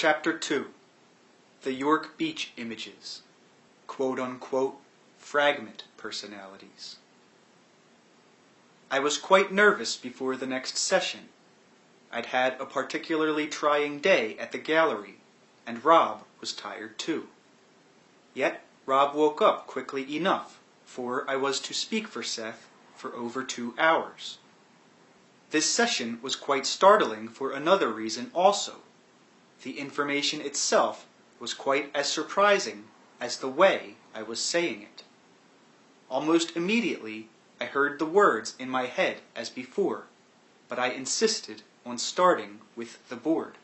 Chapter 2. The York Beach Images, quote-unquote, fragment personalities. I was quite nervous before the next session. I'd had a particularly trying day at the gallery, and Rob was tired too. Yet Rob woke up quickly enough, for I was to speak for Seth for over 2 hours. This session was quite startling for another reason also. The information itself was quite as surprising as the way I was saying it. Almost immediately, I heard the words in my head as before, but I insisted on starting with the board.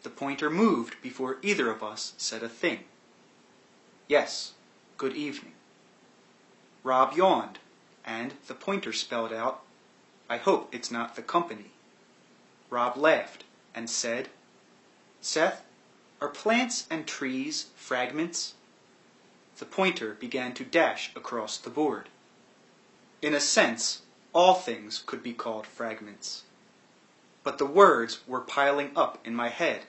The pointer moved before either of us said a thing. Yes, good evening. Rob yawned, and the pointer spelled out, I hope it's not the company. Rob laughed and said, Seth, are plants and trees fragments? The pointer began to dash across the board. In a sense, all things could be called fragments. But the words were piling up in my head,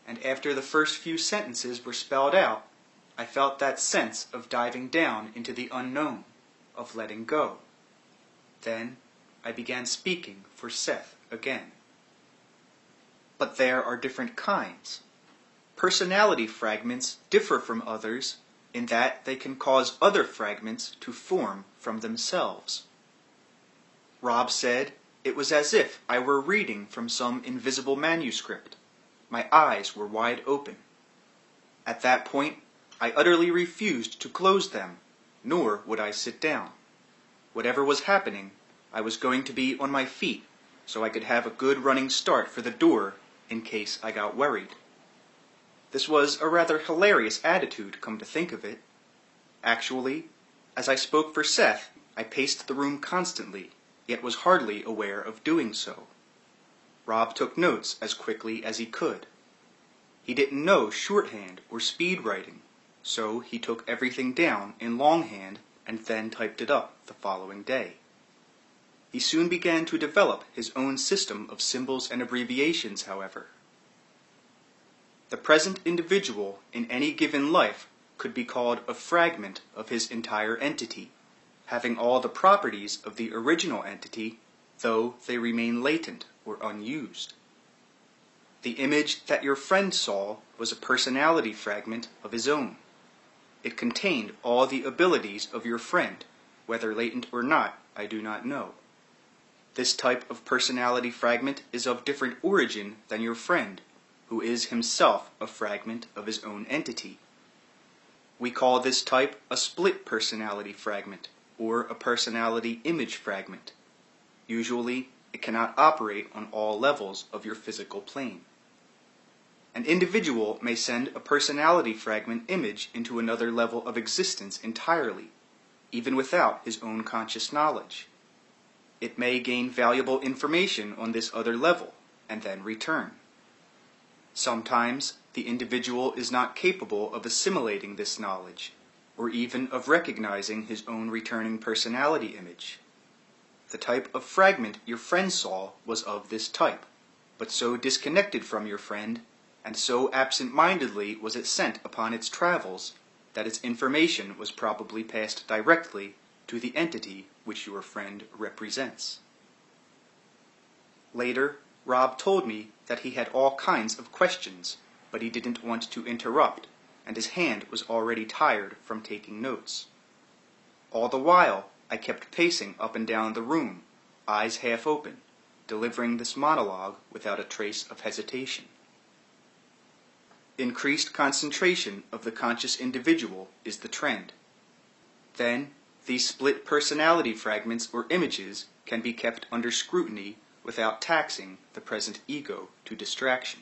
and after the first few sentences were spelled out, I felt that sense of diving down into the unknown, of letting go. Then I began speaking for Seth again. But there are different kinds. Personality fragments differ from others in that they can cause other fragments to form from themselves. Rob said it was as if I were reading from some invisible manuscript. My eyes were wide open. At that point, I utterly refused to close them, nor would I sit down. Whatever was happening, I was going to be on my feet so I could have a good running start for the door in case I got worried. This was a rather hilarious attitude, come to think of it. Actually, as I spoke for Seth, I paced the room constantly, yet was hardly aware of doing so. Rob took notes as quickly as he could. He didn't know shorthand or speed writing, so he took everything down in longhand and then typed it up the following day. He soon began to develop his own system of symbols and abbreviations, however. The present individual in any given life could be called a fragment of his entire entity, having all the properties of the original entity, though they remain latent or unused. The image that your friend saw was a personality fragment of his own. It contained all the abilities of your friend, whether latent or not, I do not know. This type of personality fragment is of different origin than your friend, who is himself a fragment of his own entity. We call this type a split personality fragment, or a personality image fragment. Usually, it cannot operate on all levels of your physical plane. An individual may send a personality fragment image into another level of existence entirely, even without his own conscious knowledge. It may gain valuable information on this other level, and then return. Sometimes the individual is not capable of assimilating this knowledge, or even of recognizing his own returning personality image. The type of fragment your friend saw was of this type, but so disconnected from your friend, and so absent-mindedly was it sent upon its travels, that its information was probably passed directly to the entity which your friend represents. Later, Rob told me that he had all kinds of questions, but he didn't want to interrupt, and his hand was already tired from taking notes. All the while, I kept pacing up and down the room, eyes half open, delivering this monologue without a trace of hesitation. Increased concentration of the conscious individual is the trend. Then, these split personality fragments or images can be kept under scrutiny without taxing the present ego to distraction.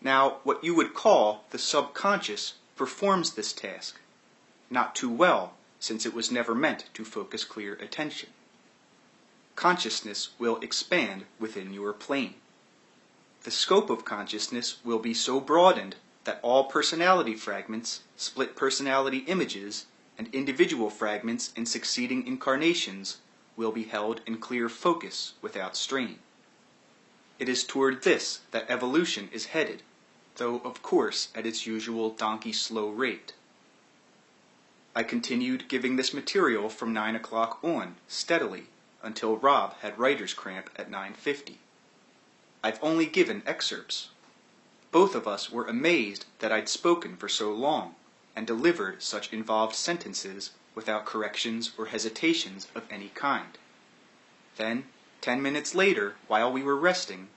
Now, what you would call the subconscious performs this task, not too well, since it was never meant to focus clear attention. Consciousness will expand within your plane. The scope of consciousness will be so broadened that all personality fragments, split personality images, and individual fragments in succeeding incarnations will be held in clear focus without strain. It is toward this that evolution is headed, though of course at its usual donkey-slow rate. I continued giving this material from 9 o'clock on, steadily, until Rob had writer's cramp at 9:50. I've only given excerpts. Both of us were amazed that I'd spoken for so long, and delivered such involved sentences without corrections or hesitations of any kind. Then, 10 minutes later, while we were resting,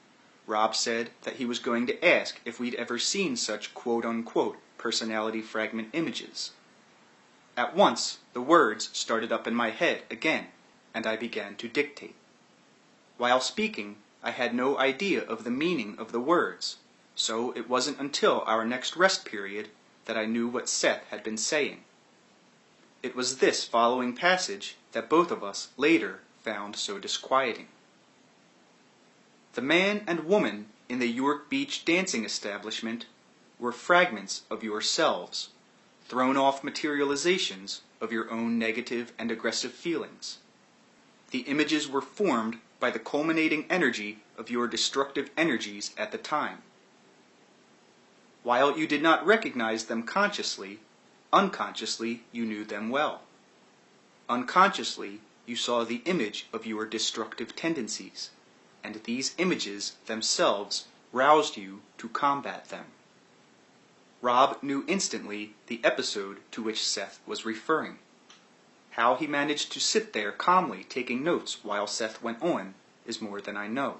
Rob said that he was going to ask if we'd ever seen such quote-unquote personality fragment images. At once, the words started up in my head again, and I began to dictate. While speaking, I had no idea of the meaning of the words, so it wasn't until our next rest period that I knew what Seth had been saying. It was this following passage that both of us later found so disquieting. The man and woman in the York Beach dancing establishment were fragments of yourselves, thrown off materializations of your own negative and aggressive feelings. The images were formed by the culminating energy of your destructive energies at the time. While you did not recognize them consciously, unconsciously you knew them well. Unconsciously, you saw the image of your destructive tendencies, and these images themselves roused you to combat them. Rob knew instantly the episode to which Seth was referring. How he managed to sit there calmly taking notes while Seth went on is more than I know.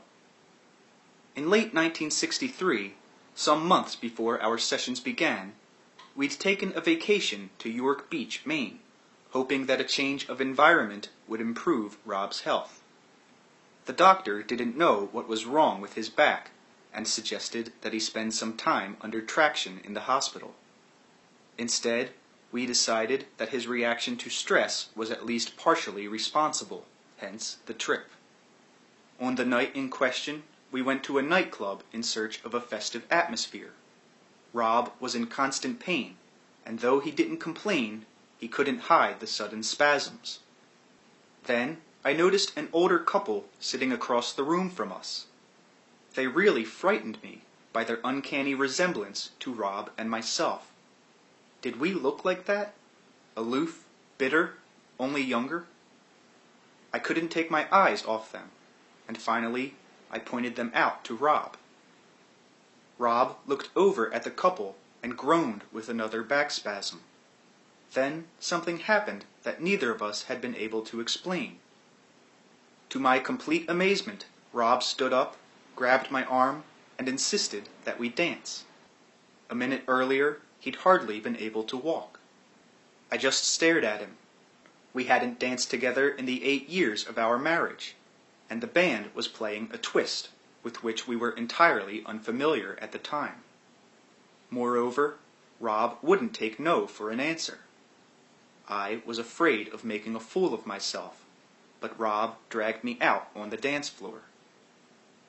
In late 1963, some months before our sessions began, we'd taken a vacation to York Beach, Maine, hoping that a change of environment would improve Rob's health. The doctor didn't know what was wrong with his back, and suggested that he spend some time under traction in the hospital. Instead, we decided that his reaction to stress was at least partially responsible, hence the trip. On the night in question, we went to a nightclub in search of a festive atmosphere. Rob was in constant pain, and though he didn't complain, he couldn't hide the sudden spasms. Then, I noticed an older couple sitting across the room from us. They really frightened me by their uncanny resemblance to Rob and myself. Did we look like that? Aloof, bitter, only younger? I couldn't take my eyes off them, and finally I pointed them out to Rob. Rob looked over at the couple and groaned with another back spasm. Then something happened that neither of us had been able to explain. To my complete amazement, Rob stood up, grabbed my arm, and insisted that we dance. A minute earlier, he'd hardly been able to walk. I just stared at him. We hadn't danced together in the 8 years of our marriage, and the band was playing a twist with which we were entirely unfamiliar at the time. Moreover, Rob wouldn't take no for an answer. I was afraid of making a fool of myself, but Rob dragged me out on the dance floor.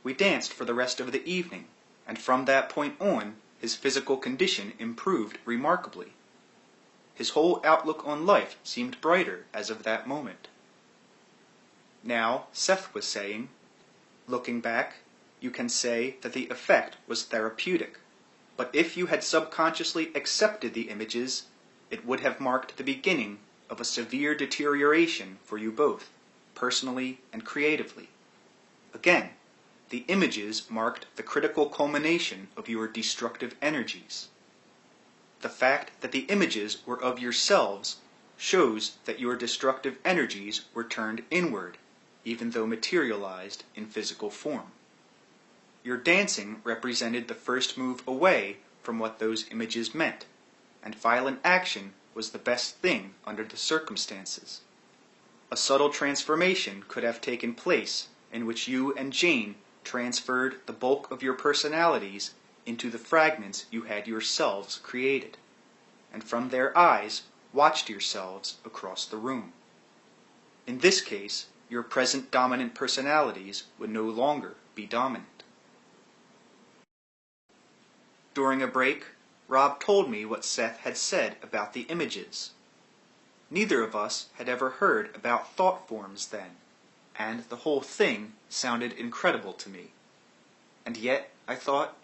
We danced for the rest of the evening, and from that point on, his physical condition improved remarkably. His whole outlook on life seemed brighter as of that moment. Now, Seth was saying, looking back, you can say that the effect was therapeutic, but if you had subconsciously accepted the images, it would have marked the beginning of a severe deterioration for you both, personally and creatively. Again, the images marked the critical culmination of your destructive energies. The fact that the images were of yourselves shows that your destructive energies were turned inward, even though materialized in physical form. Your dancing represented the first move away from what those images meant, and violent action was the best thing under the circumstances. A subtle transformation could have taken place in which you and Jane transferred the bulk of your personalities into the fragments you had yourselves created, and from their eyes watched yourselves across the room. In this case, your present dominant personalities would no longer be dominant. During a break, Rob told me what Seth had said about the images. Neither of us had ever heard about thought forms then, and the whole thing sounded incredible to me. And yet, I thought,